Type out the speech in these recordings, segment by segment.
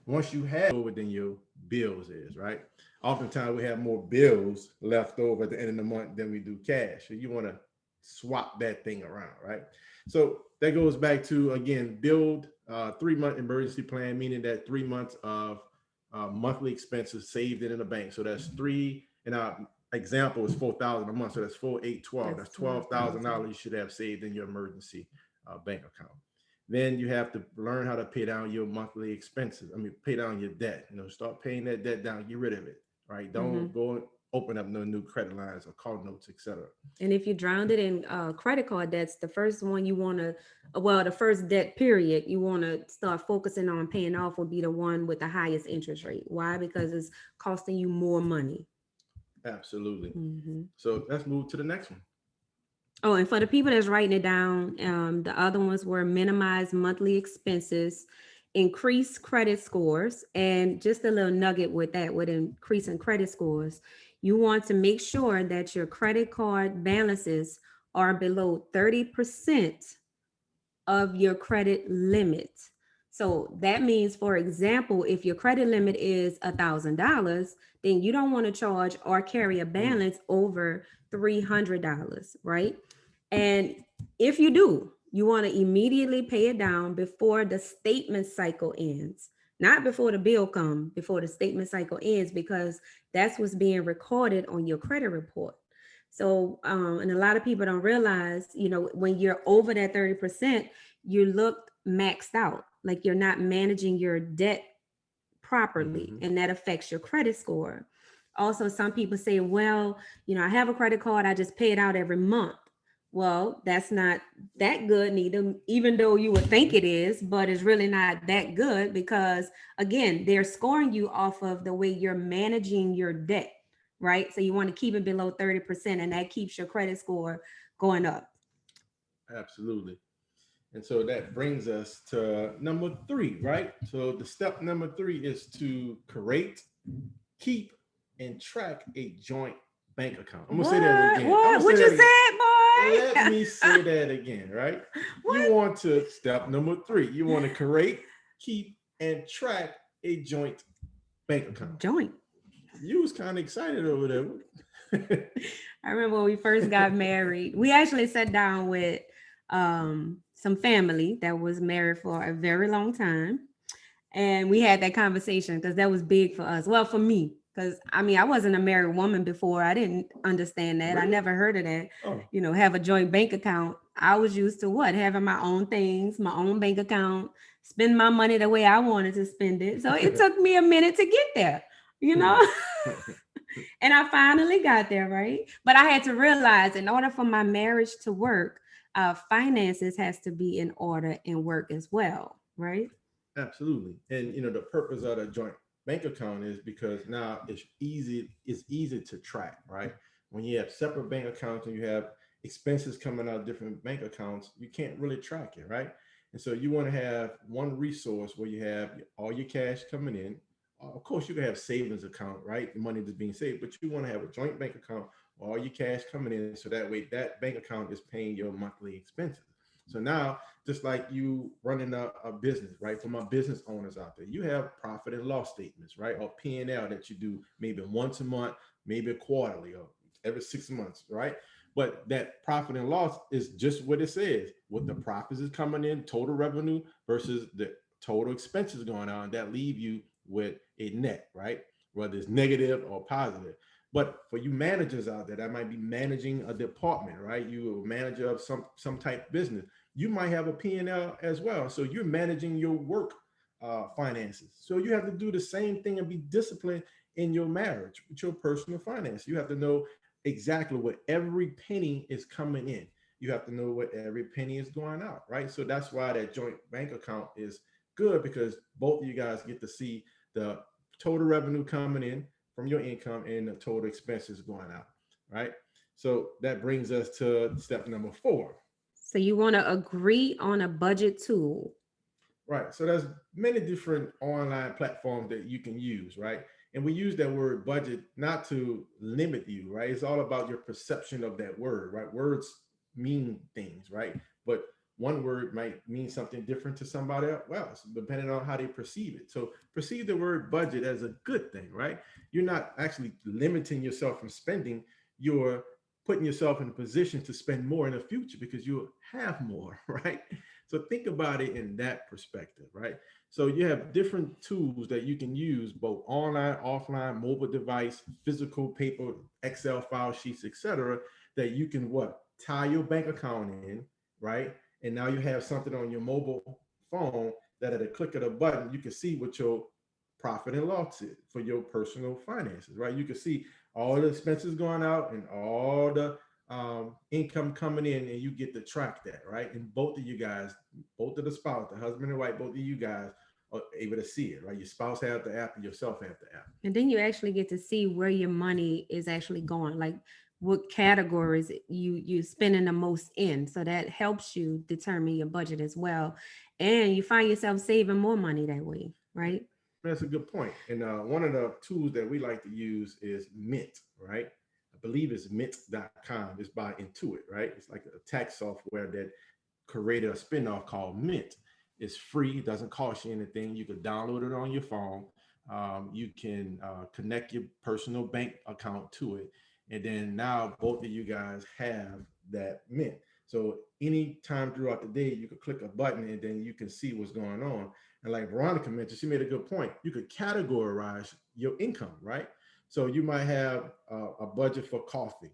once you have over than your bills is, right? Oftentimes we have more bills left over at the end of the month than we do cash. So you want to swap that thing around, right? So that goes back to, again, build 3-month emergency plan, meaning that 3 months of monthly expenses saved in the bank. So that's three, and our example is 4,000 a month. So that's 4, 8, 12. That's $12,000 you should have saved in your emergency bank account. Then you have to learn how to pay down your monthly expenses. I mean, pay down your debt. Start paying that debt down. Get rid of it, right? Don't go open up no new credit lines or call notes, etc. And if you drowned it in credit card debts, the first one you want to, well, the first debt period you want to start focusing on paying off would be the one with the highest interest rate. Why? Because it's costing you more money. Absolutely. So let's move to the next one. Oh, and for the people that's writing it down, the other ones were minimize monthly expenses, increase credit scores, and just a little nugget with that, with increasing credit scores, you want to make sure that your credit card balances are below 30% of your credit limit. So that means, for example, if your credit limit is $1,000, then you don't want to charge or carry a balance over $300, right? And if you do, you want to immediately pay it down before the statement cycle ends, not before the bill comes, before the statement cycle ends, because that's what's being recorded on your credit report. So, and a lot of people don't realize, when you're over that 30%, you look maxed out, like you're not managing your debt properly, and that affects your credit score. Also, some people say, well, I have a credit card, I just pay it out every month. Well, that's not that good neither, even though you would think it is, but it's really not that good because, again, they're scoring you off of the way you're managing your debt, right? So you want to keep it below 30%, and that keeps your credit score going up. Absolutely. And so that brings us to number 3, right? So the step number 3 is to create, keep, and track a joint bank account. I'm gonna say that again. What you said, boy? Let me say that again, right? You want to, step number 3, you want to create, keep, and track a joint bank account. Joint. You was kind of excited over there. I remember when we first got married, we actually sat down with some family that was married for a very long time. And we had that conversation because that was big for us. Well, for me, because I wasn't a married woman before. I didn't understand that. Really? I never heard of that. Oh. Have a joint bank account. I was used to having my own things, my own bank account, spend my money the way I wanted to spend it. So it took me a minute to get there, And I finally got there, right? But I had to realize, in order for my marriage to work, finances has to be in order and work as well, right? Absolutely. And the purpose of the joint bank account is because now it's easy to track, right? When you have separate bank accounts and you have expenses coming out of different bank accounts, you can't really track it, right? And so you want to have one resource where you have all your cash coming in. Of course, you can have savings account, right? The money that's being saved, but you want to have a joint bank account where all your cash coming in, so that way that bank account is paying your monthly expenses. So now, just like you running a business, right? For my business owners out there, you have profit and loss statements, right? Or P&L that you do maybe once a month, maybe quarterly, or every 6 months, right? But that profit and loss is just what it says. What the profits is coming in, total revenue versus the total expenses going on, that leave you with a net, right? Whether it's negative or positive. But for you managers out there that might be managing a department, right? You a manager of some type of business. You might have a P&L as well. So you're managing your work finances. So you have to do the same thing and be disciplined in your marriage with your personal finance. You have to know exactly what every penny is coming in. You have to know what every penny is going out, right? So that's why that joint bank account is good, because both of you guys get to see the total revenue coming in from your income and the total expenses going out, right? So that brings us to step number 4. So you want to agree on a budget tool. Right. So there's many different online platforms that you can use, right? And we use that word budget not to limit you, right? It's all about your perception of that word, right? Words mean things, right? But one word might mean something different to somebody else, depending on how they perceive it. So perceive the word budget as a good thing, right? You're not actually limiting yourself from spending. You're putting yourself in a position to spend more in the future because you'll have more, right? So think about it in that perspective, right? So you have different tools that you can use, both online, offline, mobile device, physical paper, Excel file sheets, etc., that you can what? Tie your bank account in, right? And now you have something on your mobile phone that at a click of a button, you can see what your profit and loss is for your personal finances, right? You can see all the expenses going out and all the income coming in, and you get to track that, right? And both of you guys, both of the spouse, the husband and wife, both of you guys are able to see it, right? Your spouse have the app and yourself have the app. And then you actually get to see where your money is actually going, like what categories you spending the most in. So that helps you determine your budget as well. And you find yourself saving more money that way, right? That's a good point. And one of the tools that we like to use is Mint, right? I believe it's mint.com. It's by Intuit, right? It's like a tax software that created a spinoff called Mint. It's free, it doesn't cost you anything. You can download it on your phone. You can connect your personal bank account to it. And then now both of you guys have that Mint. So anytime throughout the day, you could click a button and then you can see what's going on. And like Veronica mentioned, she made a good point. You could categorize your income, right? So you might have a budget for coffee.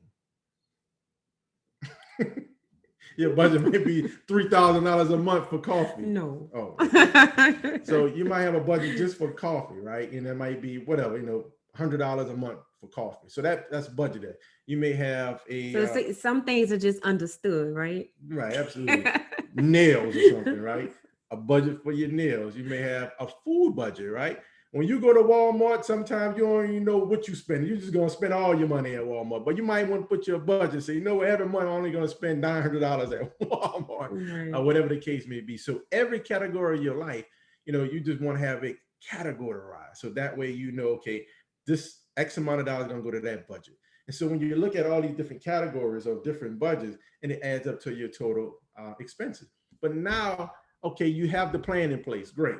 Your budget may be $3,000 a month for coffee. No. Oh, okay. So you might have a budget just for coffee, right? And it might be whatever, $100 a month for coffee. So that's budgeted. You may have So some things are just understood, right? right, absolutely. Nails or something, right? A budget for your nails. You may have a food budget, right? When you go to Walmart, sometimes you don't even know what you spend. You're just going to spend all your money at Walmart. But you might want to put your budget. So, every month I'm only going to spend $900 at Walmart, Right. or whatever the case may be. So every category of your life, you just want to have it categorized. So that way, okay, this X amount of dollars is going to go to that budget. And so when you look at all these different categories of different budgets, and it adds up to your total expenses. But now, okay, you have the plan in place. Great.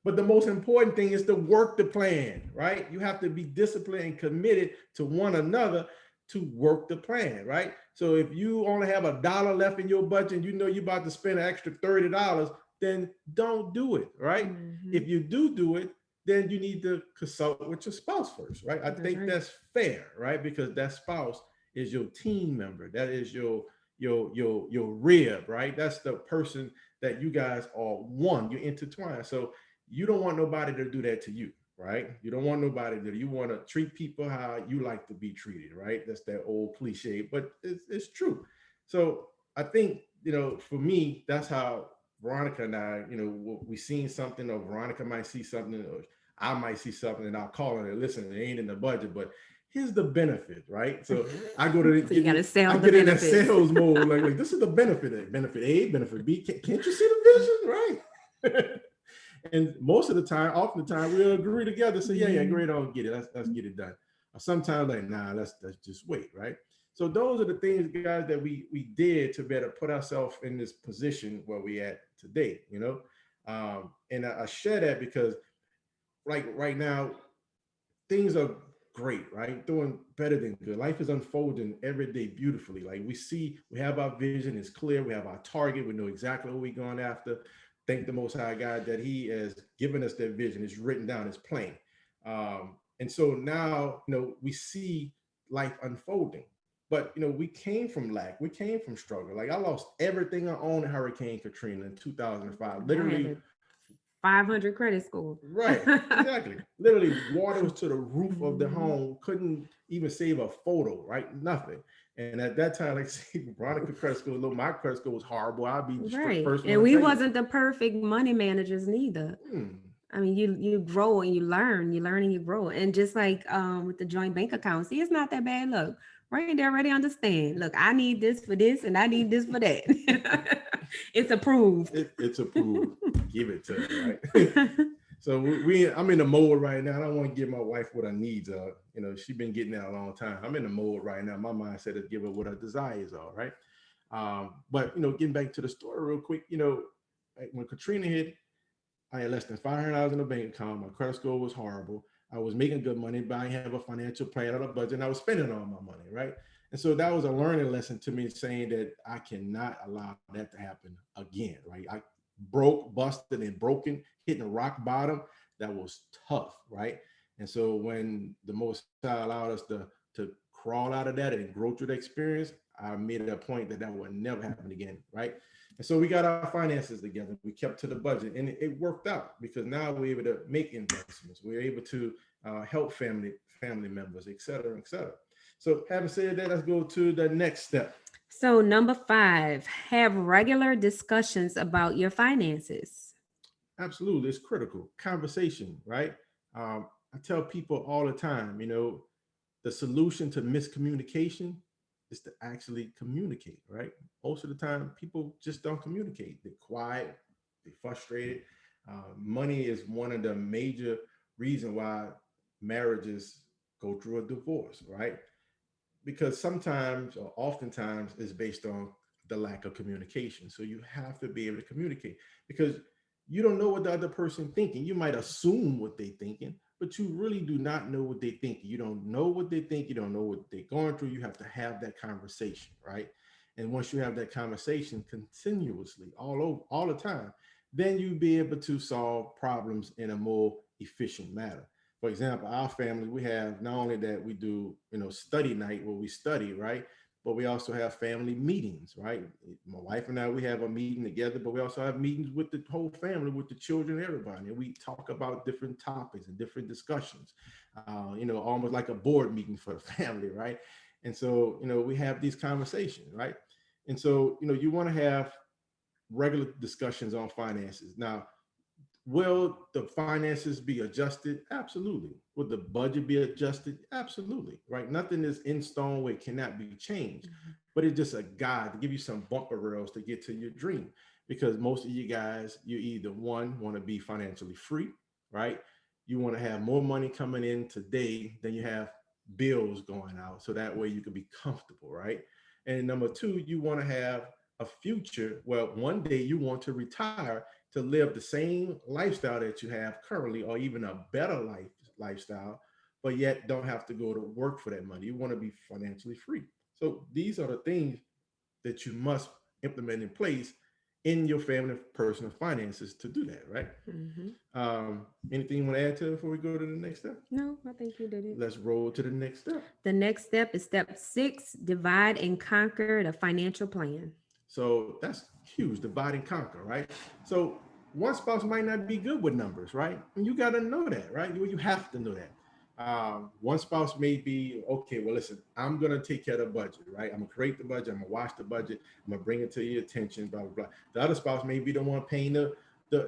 But the most important thing is to work the plan, right? You have to be disciplined and committed to one another to work the plan, right? So if you only have $1 left in your budget and you're about to spend an extra $30, then don't do it, right? Mm-hmm. If you do it, then you need to consult with your spouse first, right? I think right. That's fair, right? Because that spouse is your team member. That is your rib, right? That's the person that you guys are one. You're intertwined. So you don't want nobody to do that to you, right? You don't want nobody to. You want to treat people how you like to be treated, right? That's that old cliche, but it's true. So I think, for me, that's how Veronica and I, we seen something, or Veronica might see something, or I might see something, and I'll call her and listen, it ain't in the budget, but here's the benefit, right? So I go to so you got to sell the get in that benefits. sales mode, like this is the benefit. Benefit A, benefit B. Can't you see the vision, right? And often the time, we'll agree together. Say, yeah, great, I'll get it. Let's get it done. Or sometimes like, nah, let's just wait, right? So those are the things, guys, that we did to better put ourselves in this position where we at today, And I share that because, like right now, things are great, right? Doing better than good. Life is unfolding every day beautifully. Like we have our vision, it's clear, we have our target, we know exactly what we're going after. Thank the Most High God that He has given us that vision. It's written down, it's plain. And so now, we see life unfolding. But, we came from lack. We came from struggle. Like I lost everything I owned in Hurricane Katrina in 2005. Literally 500 credit score. Right, exactly. Literally, water was to the roof of the home. Couldn't even save a photo, right? Nothing. And at that time, like see, Veronica credit score, my credit score was horrible. I'd be right. first. And we wasn't the perfect money managers neither. I mean, you grow and you learn and you grow. And just like with the joint bank account, see, it's not that bad. Look, Randy already understand. Look, I need this for this and I need this for that. It's approved. It's approved. Give it to her, right? So I'm in the mode right now. I don't want to give my wife what her needs are. She's been getting that a long time. I'm in the mode right now. My mindset is give her what her desires are, right? But getting back to the story real quick, when Katrina hit, I had less than $500 in the bank account. My credit score was horrible. I was making good money, but I didn't have a financial plan or a budget, and I was spending all my money, right? And so that was a learning lesson to me, saying that I cannot allow that to happen again, right? I broke, busted, and broken, hitting a rock bottom. That was tough, right? And so when the Most High allowed us to crawl out of that and grow through the experience, I made it a point that that would never happen again, right? And so we got our finances together. We kept to the budget, and it worked out because now we're able to make investments. We're able to help family members, et cetera, et cetera. So having said that, let's go to the next step. So number 5, have regular discussions about your finances. Absolutely, it's critical. Conversation, right? I tell people all the time, the solution to miscommunication is to actually communicate, right? Most of the time, people just don't communicate. They're quiet, they're frustrated. Money is one of the major reasons why marriages go through a divorce, right? Because sometimes or oftentimes it's based on the lack of communication. So you have to be able to communicate because you don't know what the other person thinking. You might assume what they're thinking, but you really do not know what they think. You don't know what they think. You don't know what they're going through. You have to have that conversation, right? And once you have that conversation continuously, all the time, then you'll be able to solve problems in a more efficient manner. For example, our family, we have not only that we do, study night where we study, right? But we also have family meetings, right? My wife and I, we have a meeting together, but we also have meetings with the whole family, with the children, everybody. And we talk about different topics and different discussions, almost like a board meeting for the family, right? And so, we have these conversations, right? And so, you want to have regular discussions on finances. Now, will the finances be adjusted? Absolutely. Will the budget be adjusted? Absolutely. Right. Nothing is in stone where it cannot be changed, but it's just a guide to give you some bumper rails to get to your dream. Because most of you guys, you either one want to be financially free, right? You want to have more money coming in today than you have bills going out. So that way you can be comfortable, right? And number two, you want to have a future where one day you want to retire to live the same lifestyle that you have currently, or even a better lifestyle, but yet don't have to go to work for that money. You want to be financially free. So these are the things that you must implement in place in your family personal finances to do that, right? Anything you want to add to it before we go to the next step? No, I think you did it. Let's roll to the next step. The next step is step 6, divide and conquer the financial plan. So that's huge, divide and conquer, right? So one spouse might not be good with numbers, right? And you got to know that, right? You have to know that. One spouse may be, okay, well, listen, I'm going to take care of the budget, right? I'm going to create the budget. I'm going to watch the budget. I'm going to bring it to your attention, blah, blah, blah. The other spouse may be the one paying the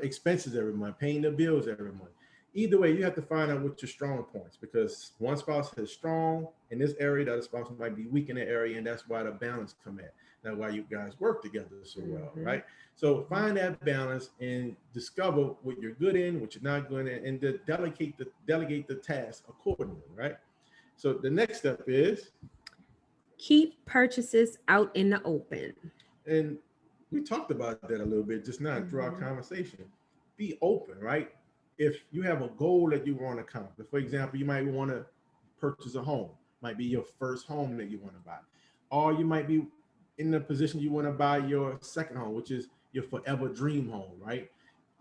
expenses every month, paying the bills every month. Either way, you have to find out what your strong points, because one spouse is strong in this area, the other spouse might be weak in that area, and that's why the balance come at. That's why you guys work together so well, right? So find that balance and discover what you're good in, what you're not good in, and to delegate the task accordingly, right? So the next step is keep purchases out in the open. And we talked about that a little bit just now through our conversation. Be open, right? If you have a goal that you want to accomplish, for example, you might want to purchase a home, might be your first home that you want to buy, or you might be in the position you want to buy your second home, which is your forever dream home, right?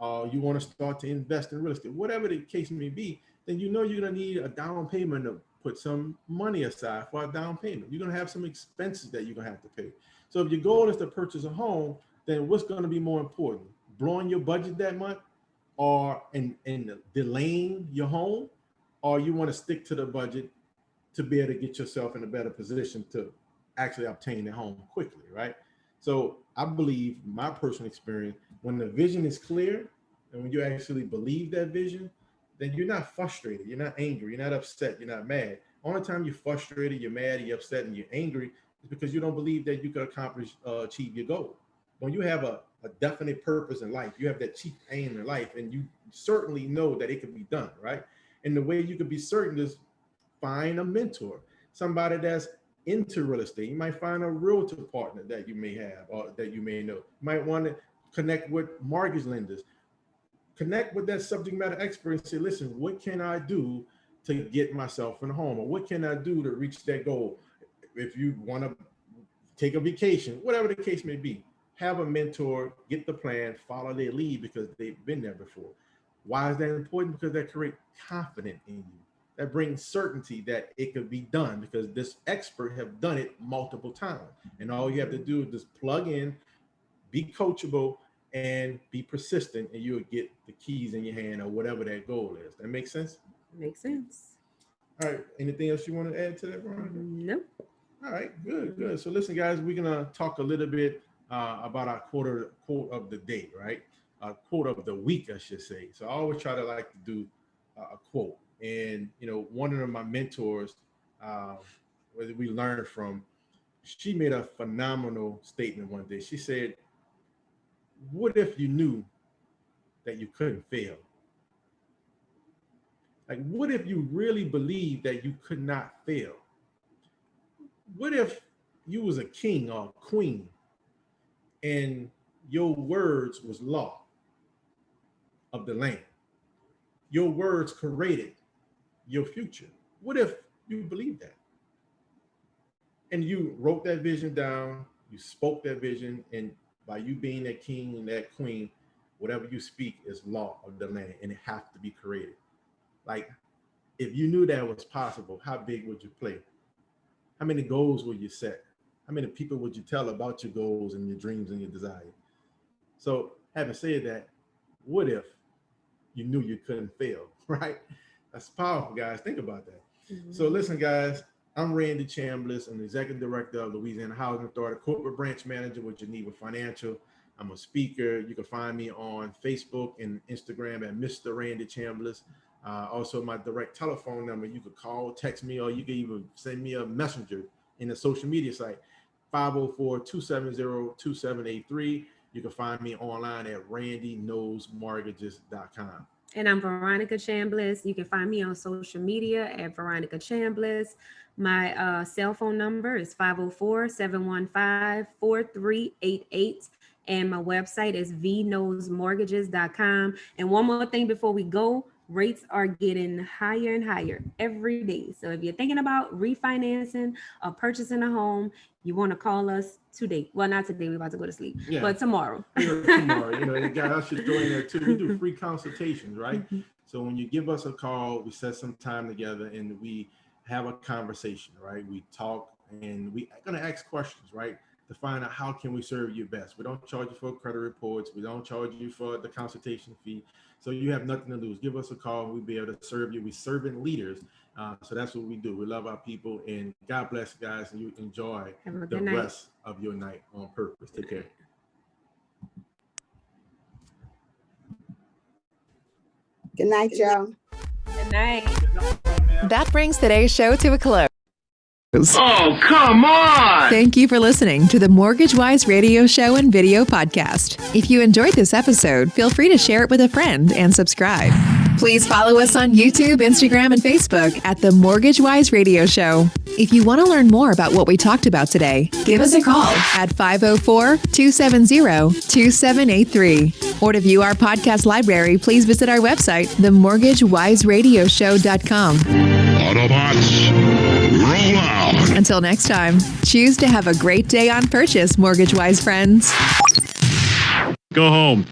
You want to start to invest in real estate, whatever the case may be, then you're going to need a down payment to put some money aside for a down payment. You're going to have some expenses that you're going to have to pay. So if your goal is to purchase a home, then what's going to be more important? Blowing your budget that month, or in delaying your home, or you want to stick to the budget to be able to get yourself in a better position to actually obtain a home quickly, right? So I believe, my personal experience, when the vision is clear and when you actually believe that vision, then you're not frustrated, you're not angry, you're not upset, you're not mad. Only time you're frustrated, you're mad, you're upset, and you're angry is because you don't believe that you could achieve your goal. When you have a definite purpose in life, you have that chief aim in life, and you certainly know that it can be done, right? And the way you can be certain is find a mentor, somebody that's into real estate. You might find a realtor partner that you may have or that you may know. You might want to connect with mortgage lenders. Connect with that subject matter expert and say, listen, what can I do to get myself in a home? Or what can I do to reach that goal? If you want to take a vacation, whatever the case may be, have a mentor, get the plan, follow their lead because they've been there before. Why is that important? Because that creates confidence in you. That brings certainty that it could be done because this expert have done it multiple times. And all you have to do is just plug in, be coachable, and be persistent, and you'll get the keys in your hand or whatever that goal is. That makes sense? Makes sense. All right. Anything else you want to add to that, Veronica? Nope. All right. Good. So listen, guys, we're going to talk a little bit about our quote of the day, right? Quote of the week, I should say. So I always try to like to do a quote. And, you know, one of my mentors, where we learned from, she made a phenomenal statement one day. She said, what if you knew that you couldn't fail? Like, what if you really believed that you could not fail? What if you was a king or a queen and your words was law of the land? Your words created your future. What if you believed that? And you wrote that vision down, you spoke that vision, and by you being that king and that queen, whatever you speak is law of the land, and it has to be created. Like, if you knew that was possible, how big would you play? How many goals would you set? How many people would you tell about your goals and your dreams and your desires? So having said that, what if you knew you couldn't fail, right? That's powerful, guys. Think about that. Mm-hmm. So listen, guys, I'm Randy Chambliss. I'm the Executive Director of Louisiana Housing Authority, Corporate Branch Manager with Geneva Financial. I'm a speaker. You can find me on Facebook and Instagram at Mr. Randy Chambliss. Also, my direct telephone number, you could call, text me, or you can even send me a messenger in the social media site, 504-270-2783. You can find me online at randyknowsmortgages.com. And I'm Veronica Chambliss. You can find me on social media at Veronica Chambliss. My cell phone number is 504-715-4388. And my website is vknowsmortgages.com. And one more thing before we go, rates are getting higher and higher every day. So if you're thinking about refinancing or purchasing a home, you want to call us today. Well, not today, we're about to go to sleep, but tomorrow. Tomorrow, you know, guys, I should throw in there too. We do free consultations, right? Mm-hmm. So when you give us a call, we set some time together and we have a conversation, right? We talk and we're going to ask questions, right? To find out how can we serve you best. We don't charge you for credit reports. We don't charge you for the consultation fee. So you have nothing to lose. Give us a call. We'll be able to serve you. We're serving leaders. So that's what we do. We love our people, and God bless you guys, and you enjoy the rest of your night on purpose. Take care. Good night, y'all. Good night. That brings today's show to a close. Oh, come on! Thank you for listening to the Mortgage Wise radio show and video podcast. If you enjoyed this episode, feel free to share it with a friend and subscribe. Please follow us on YouTube, Instagram, and Facebook at the Mortgage Wise Radio Show. If you want to learn more about what we talked about today, give us a call at 504-270-2783. Or to view our podcast library, please visit our website, themortgagewiseradioshow.com. Autobots, roll out! Until next time, choose to have a great day on purchase, Mortgage Wise friends. Go home.